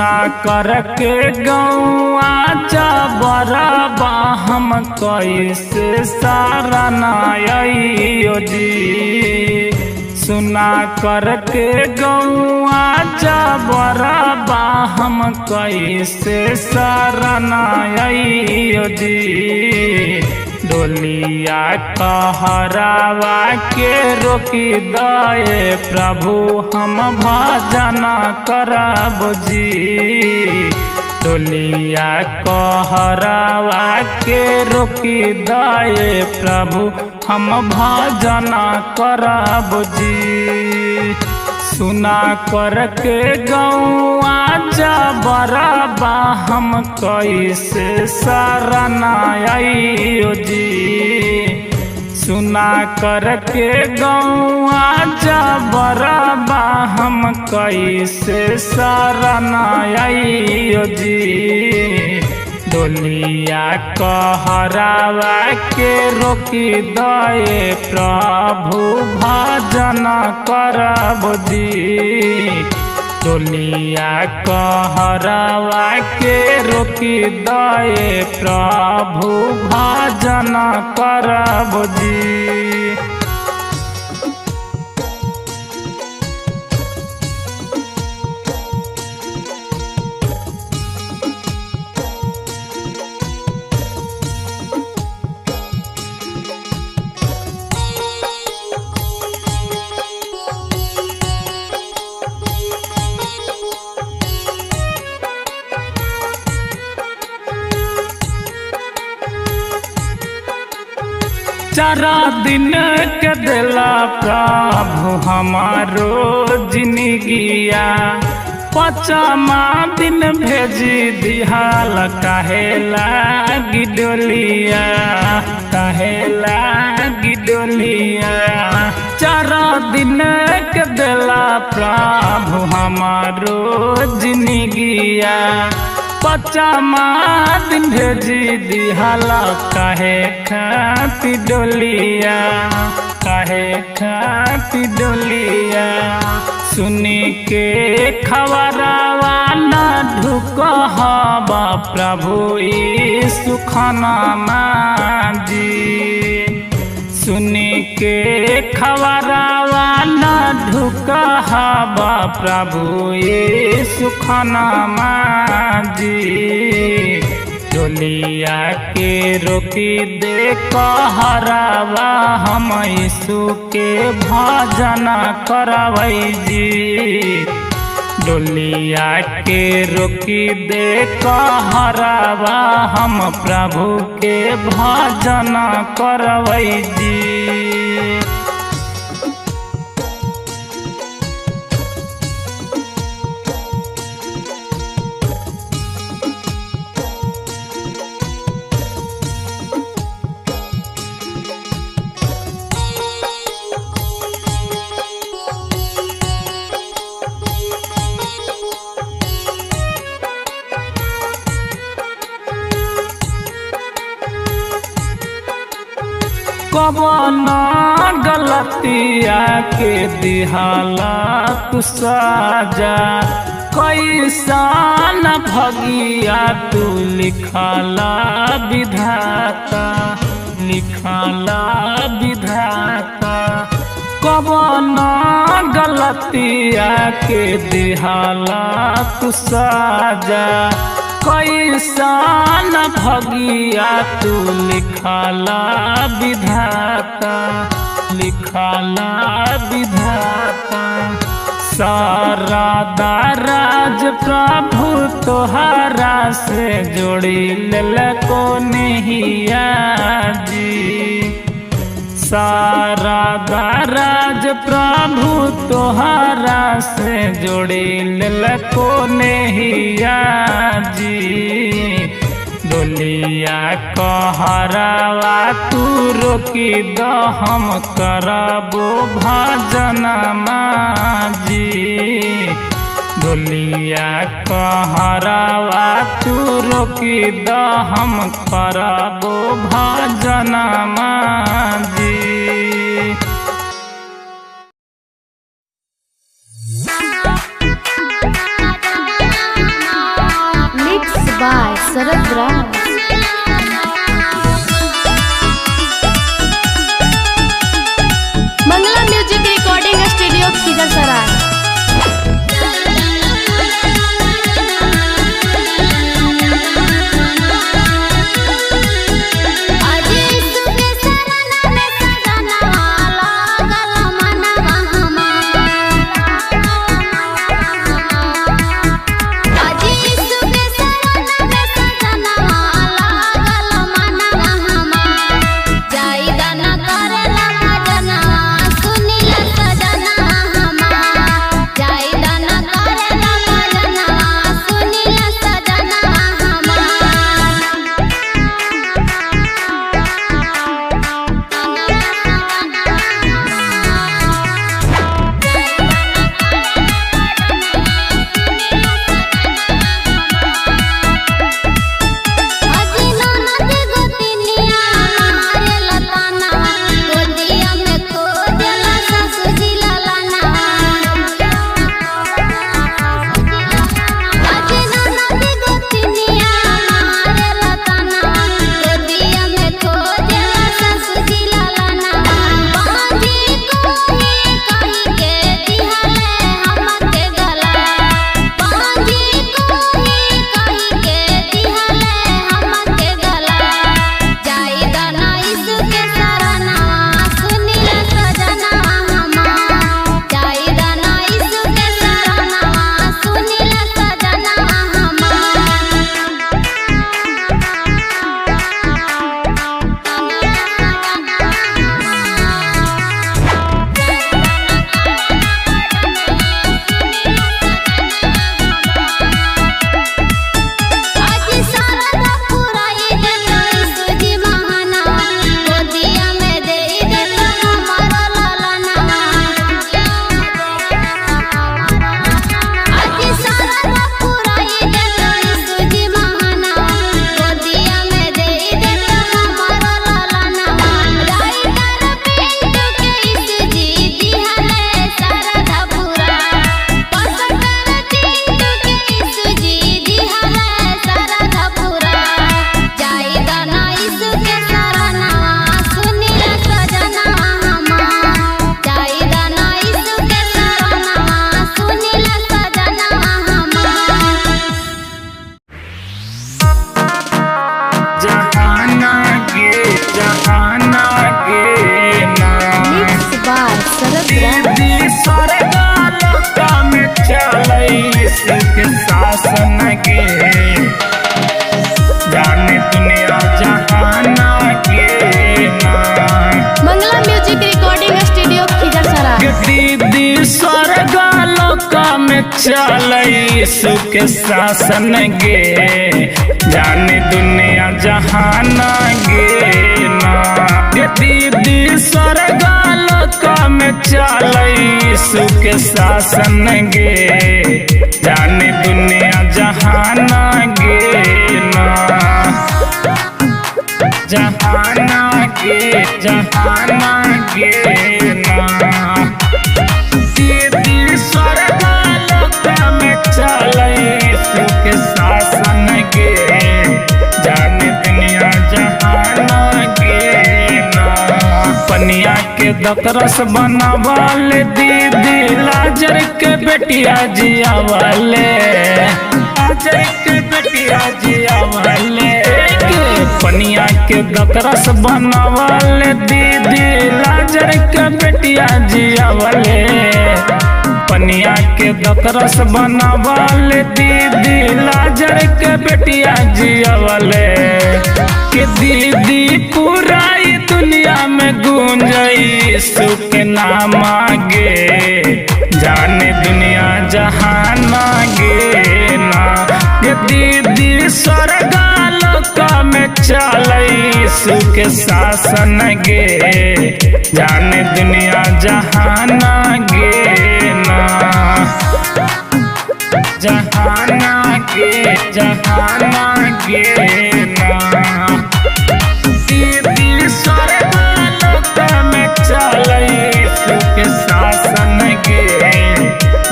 सुना कर के गौआ जबरबा हम कैसे सारा नायो जी। सुना कर के गौआ जबरबा हम कैसे सारा नायो जी। डोलिया कहरावा के रोकी दए प्रभु हम भजन करब जी। डोलिया कहरावा के रोकी दए प्रभु हम भजन करब जी। सुना कर के गौआ जबरबा हम कैसे शरणाइयो जी। सुना कर के गौआ जबरबा हम कैसे शरणाइयो जी। डोलिया कहरावा के रोकी दए प्रभु भजन करब जी। डोलिया कहरावा के रोकी दए प्रभु भजन करब जी। चारा दिन के दिला प्रभु हमारो जिंदगिया। पचमा दिन भेजी दिहाल काहे लागी डोलिया, काहे लागी डोलिया। चारा दिन के दिला प्रभु हमारो जिंदगिया। पचमा दिन भेजी दिहाला काहे खाती डोलिया, काहे खाती डोलिया। सुनी के खबरवा न ढुक हवा प्रभु यीशु खाना जी। सुनी के खबरवा न ढुक हवा प्रभु यीशु खाना जी। डोलिया के रोकी दे कहरावा हम यीशु के भजन करबै जी। डोलिया के रोकी दे कहरावा हम प्रभु के भजन करबै जी। कवन गलतिया के दिहाला तू साजा। कैसन भगिया तू लिखला विधाता, लिखला विधाता। कवन गलतिया के दिहाला तू साजा। कैसन भगिया तू लिखला विधाता, लिखला विधाता। सारा दाराज प्रभु तोहरा से जोड़ी लेलको नहिया जी। सारा दाराज प्रभु तोहरा से जोड़ी लेलको नहिया जी। डोलिया कहरावा तू रोकी द हम करबो भजन जी। डोलिया कहरावा तू रोकी द हम करबो भजन जी। by Sarad Raj. Mangala Music Recording Studio, Khizar. चल यीशु के शासन गे, जाने दुनिया जहान गे ना। दीदी स्वर्गालोक में चल यीशु के शासन गे, जाने दुनिया जहान गे ना। जहान गे ना। दीदी स्वर्गालोक में चल यीशु के शासन गे, जाने दुनिया जहान गे ना। पनिया के दकरस बनावल दीदी लाजर के बेटिया जिया वाले, लाजर के बेटिया जिया वाले। पनिया के दकरस बनावल दीदी लाजर के बेटिया जिया वाले। पनिया के दकरस बनावल दीदी लाजर के बेटिया जिया वाले। के दीदी पूरा दुनिया में गूंज यीशु के नाम गे, जाने दुनिया जहान गे ना। ये दीदी स्वर्गालोक में चल यीशु के शासन गे, जाने दुनिया जहान गे ना। जहान गे ना। दीदी स्वर्गालोक में चल यीशु के शासन गे,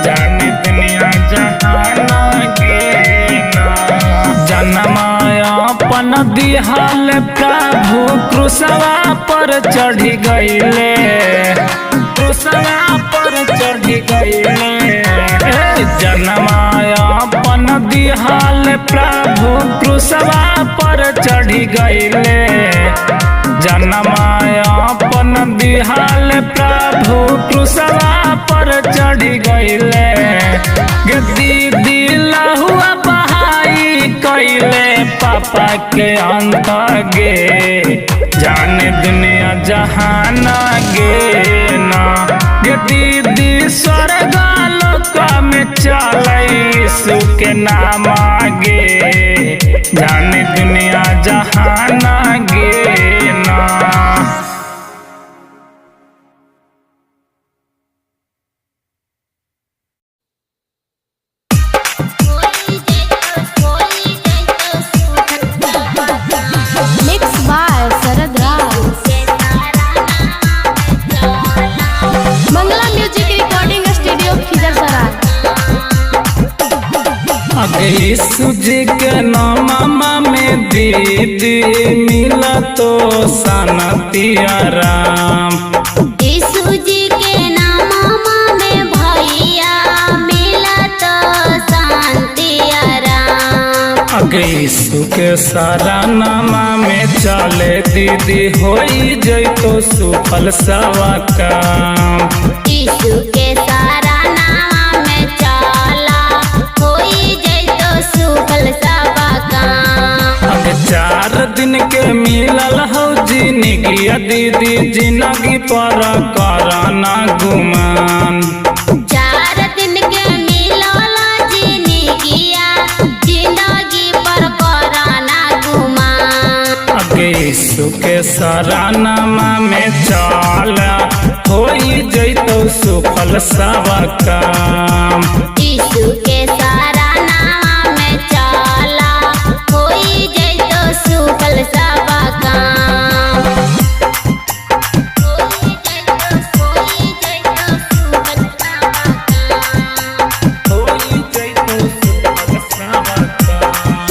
जाने दुनिया जहान गे ना। जन्मायापन दिहाल प्रभु क्रूसवा पर चढ़ी गईले, क्रूसवा पर चढ़ी गईले। जन्मायापन दिहाल प्रभु क्रूसवा पर चढ़ी गईले, जन्मायापन दिहाल प्रभु क्रूसवा पर चढ़ी गईले। दीदी लहुआ बहाई कैले पापा के अंत गे, जाने दुनिया जहान गे ना। दीदी स्वर्ग लोक में चले यीशु के नाम गे, जाने दुनिया जहान गे ना। Mixed by Sarad Raj. Mangala Music Recording Studio, Khizar Sarai. अगे यीशु जी के नामा में दीदी मिला तो शांति आराम, यीशु जी के नाम में भैया मिला तो शांति आराम। अगे यीशु के सारा नामा में चले दीदी होई जैतो सुफल सवा काम। यीशु के सारा नाम में चला होई जैतो सुफल सवा काम। अगे 4 दिन के मिलल हो जिंदगी दीदी, जिंदगी पर कराना गुमान। 4 दिन के मिलल जिंदगिया, जिंदगी पर कराना गुमान। अगे यीशु के सारा नामा में चला होई जैतो सुफल सवा काम। यीशु के सारा नाम में चला होई जैतो सुफल सवा काम। होई जैतो सुफल सवा काम। होई जैतो सुफल सवा काम।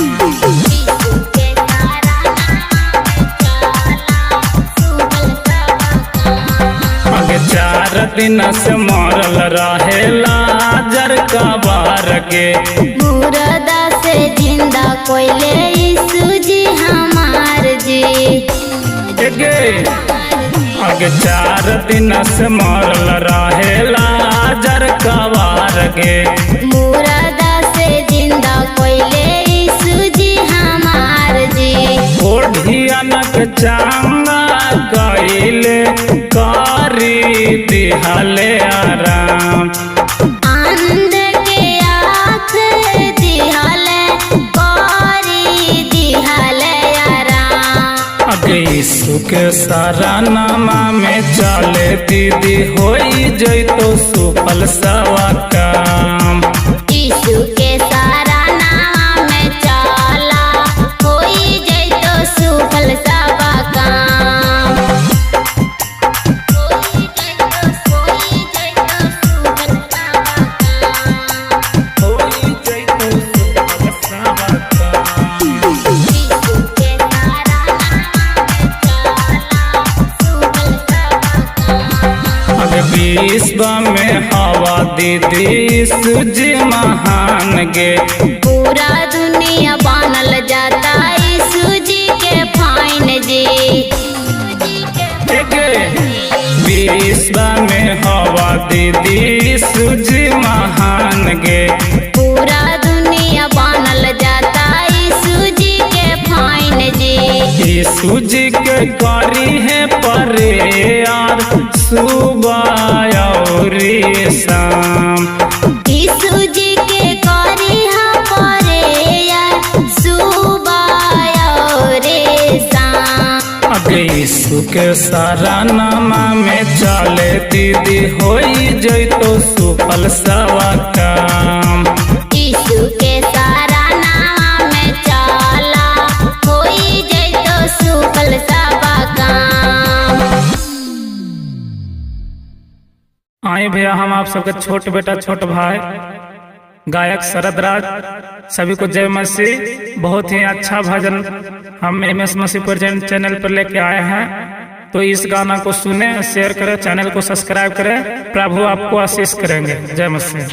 यीशु के सारा नाम में चला सुफल सवा काम। अगे 4 दिन से मरल रहेला जर का बार गे, मुर्दा से जिंदा कोइले यीशु जी हमार जी। अगे 4 दिन से मरल रहेला जर का बार गे, मुर्दा से जिंदा कोइले यीशु जी हमार जी। ओढ़ियनक चांगा गईले कारी दिहले आराम। अंध के आँख दिहले करी दिहले आराम। अगे यीशु के सारा नामा में चले दीदी होई जैतो सुफल सवा काम। यीशु के सारा नाम में चला होई जैतो सुफल सवा काम। होई जैतो सुफल सवा काम। होई जैतो सुफल सवा काम। यीशु के सारा नाम में चला सुफल सवा काम। अगे विश्व में हवा दीदी सूजी महान गे, पूरा दुनिया बनल जाता यीशु जी के फाइन जी। विश्व में हवा दीदी सूजी महान गे, पूरा दुनिया बनल जाता यीशु जी के फाइन जी। यीशु जी के करी है परे यार सुबह और शाम। यीशु जी के करी हा परे यार सुबह और शाम। अगे यीशु के सारा नामा में चले दीदी होई जैतो सुफल सवा काम। यीशु के सारा नाम में चला होई जैतो सुफल सवा काम। आए भैया हम आप सबके छोट बेटा छोट भाई गायक शरद राज। सभी को जय मसीह। बहुत ही अच्छा भजन हम MS मसीह प्रेजेंट चैनल पर लेके आए हैं, तो इस गाना को सुने, शेयर करें, चैनल को सब्सक्राइब करें। प्रभु आपको आशीष करेंगे। जय मसीह।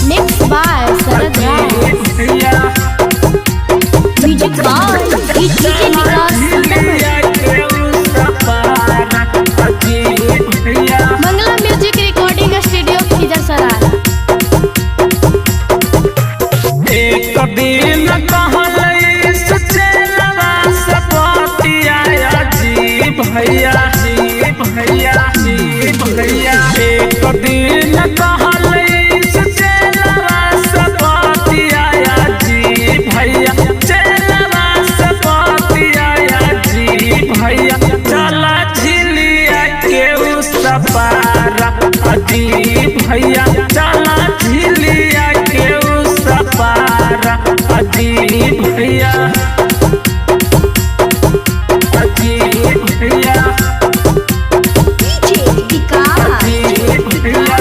Mix by Sharad Raj. Music by DJ Vikas Mangla music recording studio Khizarsarai. एक दिन कहले सचेलवा सपतिया जी भैया जी भैया जी भैया। एक दिन कहले सचेलवा सपतिया जी भैया, चेलवा सपतिया जी भैया। चला झिलिया के उस पारा जी भैया, चला झिलिया के उस पारा जी भैया जी भैया डीजे विकास जी भैया।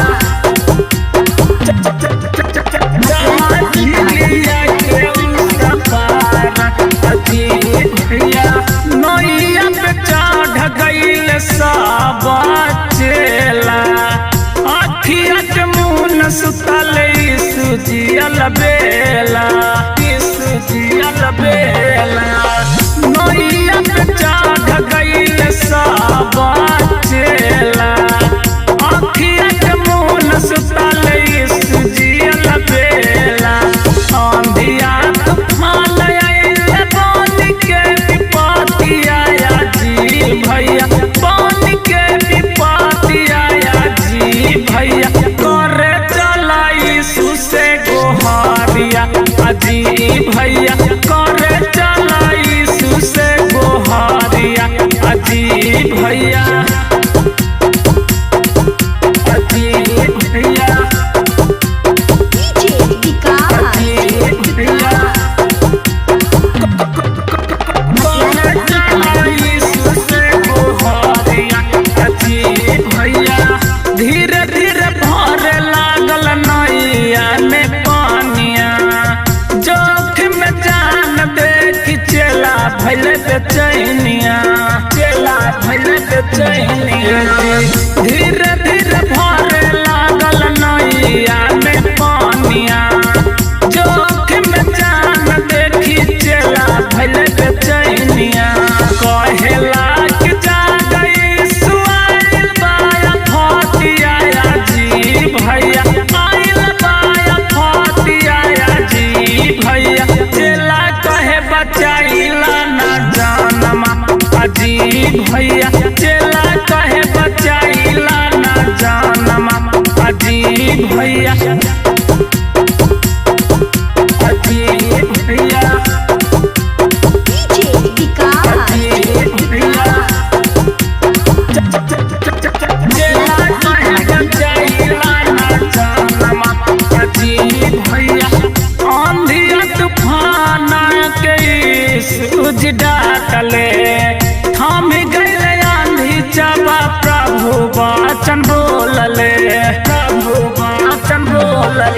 चला झिलिया के उस पारा जी भैया। नैया पे चढ़ गईल सब चेला, आखिया के मुन सुतल सुजियल बेला, सुजियल बेला। नैया पे चढ़ गईल सब चेला, आखिया के मुन सुतल सुजियल बेला। आंधिया तूफान आइल बन के विपत्तिया जी भैया, बन के विपत्तिया जी भैया। करे चला यीशु से गोहारिया जी भैया, करे चला यीशु से गोहारिया जी भैया जी भैया डीजे विकास जी भैया। करे चला यीशु से गोहारिया जी भैया। धीरे धीरे भरे लागल नैया में पानिया, जोखिम में जान देखी चेला भैल बेचैनिया, चेला भैल बेचैनिया। धीरे धीरे भरे लागल नैया में पानिया, जोखिम में जान देखी चेला भैल बेचैनिया। कहेला कि जा गई सुआइल बाया फतिया जी भैया, आइल बाया फतिया जी भैया। चेला कहे बचाइला ना जानमा जी भैया, चेला कहे बचाइला ना जानमा जी भैया जी भैया डीजे विकास जी भैया। चेला कहे बचाइला ना जानमा जी भैया। आंधिया तूफान के सूझ डाटले, थाम गए आंधी चबा प्रभु वचन बोलले, प्रभु वचन बोलले।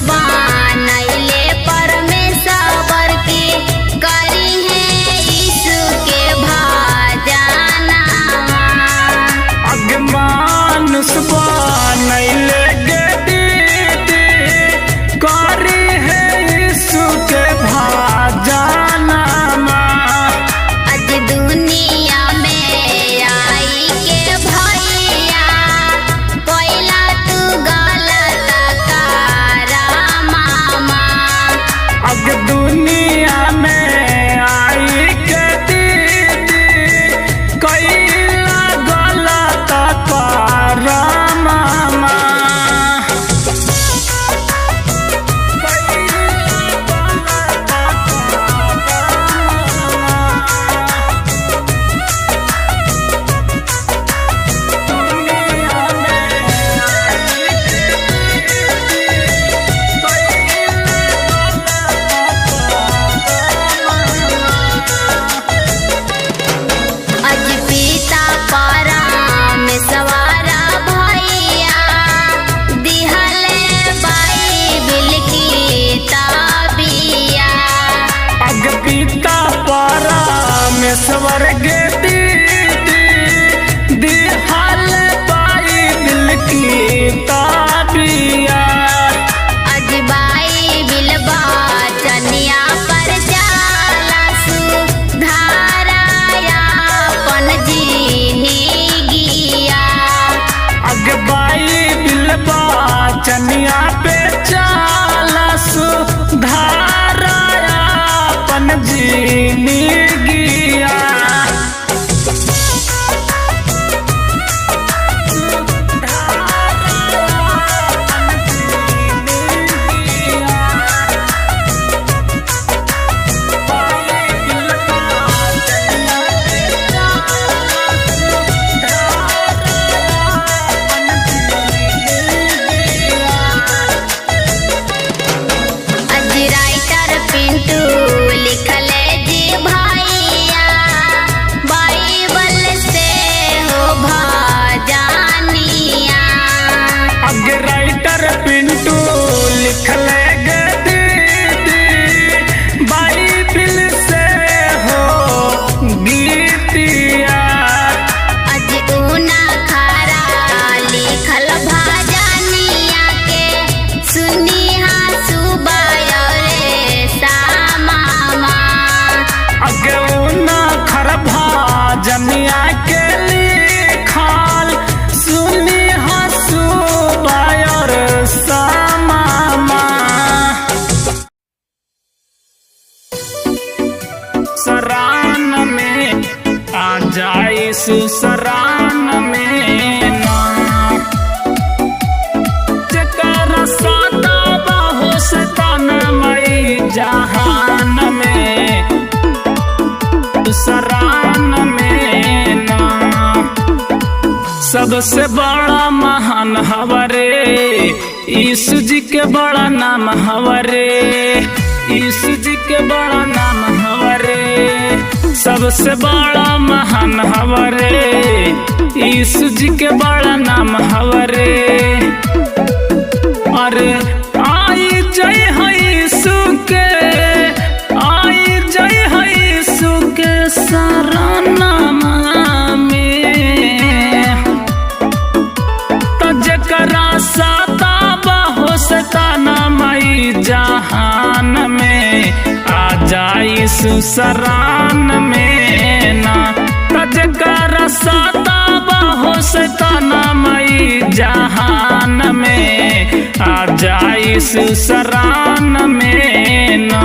बनैले परमेश्वर की करी है यीशु के भजनवा। अगमानुष बनैले गे दीदी करी है यीशु के भजनवा। आज दुनिया में आई के भैया पहिला तू गलत करमामा। अब दुनिया में आई के दीदी कैला गलत करमामा। आज पिता परमेश्वर भैया दिहले बाइबिल की ताबिया। अग पिता परमेश्वर गे दीदी दिहल बाइबिल की ताबिया। आज बाइबिल वचनिया पर जाला सुधाराया अपन जिंदगिया। अग बाइबिल वचनिया पे चाला सुधाराया अपन जिंदगिया। आज राइटर पिंटू लिखले जी भैया बाइबल से हो भजनिया। अग राइटर पिंटू लिखले गे दीदी बाइबिल से हो गीतिया। आज ऊना खरा लिखल भजनिया के सुनिहा सुबह रे सामामा। अगे उना खर भजनिया के लिखल सुनी हसु बायर समामा। सरान में आ जाए सुसरान में ना जकर सादा बाहो सतान मई जहान में सरान में ना। सबसे बड़ा महान हवरे यीशु जी के बड़ा नाम हवरे। यीशु जी के बड़ा नाम हवरे। सबसे बड़ा महान हवरे यीशु जी के बड़ा नाम हवरे। अरे आई जय है यीशु के आई जय है यीशु के सरानामा में। तो जकरा साता बाहो सताना मई जहान में आ जाई सुसरान में ना। तो जकरा साता बाहो सताना मई जहान में आ जाई सुसरान में ना।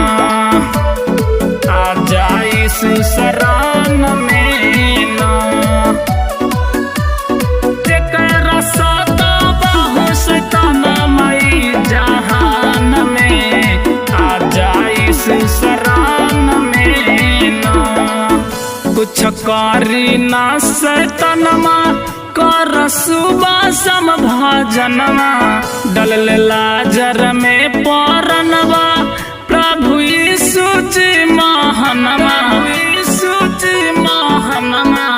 आ जाई सुसरान में ना। जकरा साता बाहो सताना मई जहान में आ जाई सुसरान में ना। कुछ करी ना सैतनमा कर सुबह सम भजनमा। डल लाजर में परनवा प्रभु यीशु जी महानमा। यीशु जी महानमा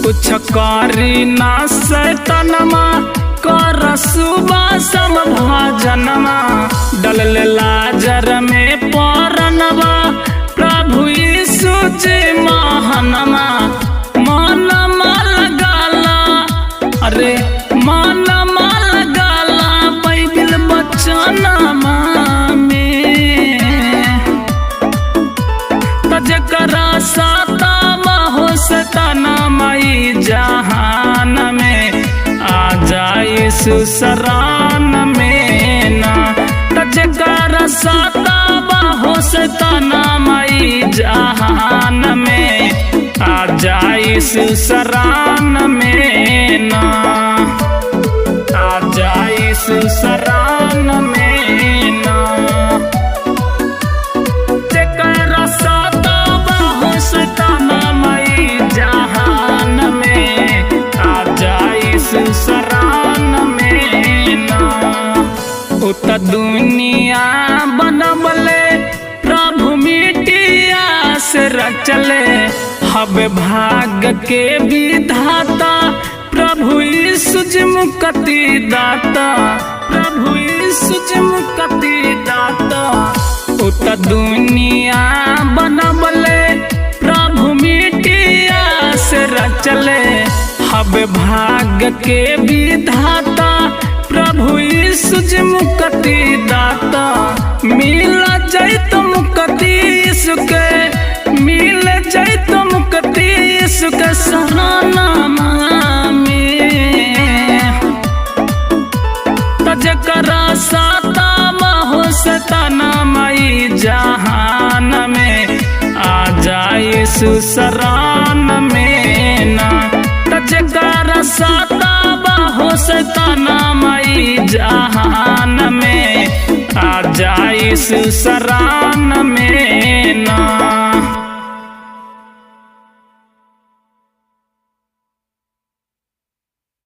कुछ करी ना सैतनमा कर सुबह सब भजनमा डलल लाजर में परनवा प्रभु यीशु जी महानमा मानमा लगाला अरे मानमा लगाला बाइबिल बचनमा में तजकरा साता हो सताना मई जहान में आ जाए सुसरान में ना तजकर साता हो सताना मई जहान में आ जाए सुसरान में ना आ जाए सुसरान में ना तेकरा साता हो सताना मई जहान में आ जाए सुसरान में ना उत दुनिया बनबले प्रभु मिटिया से रचले हब भाग के विधाता प्रभु यीशु जी मुक्ति दाता प्रभु यीशु जी मुक्ति दाता उत दुनिया बनबले प्रभु मिटिया से रचले हब भाग के विधाता प्रभु यीशु जी मुक्ति दाता मिल जैत मुक्ति यीशु के मिल जैत मुक्ति यीशु के सरानामा में तजकरा साता हो सताना मई जहान में आ जाए सुसरान में ना तजकरा साता हो सताना मई जहान में आ जाए सुसरान में ना।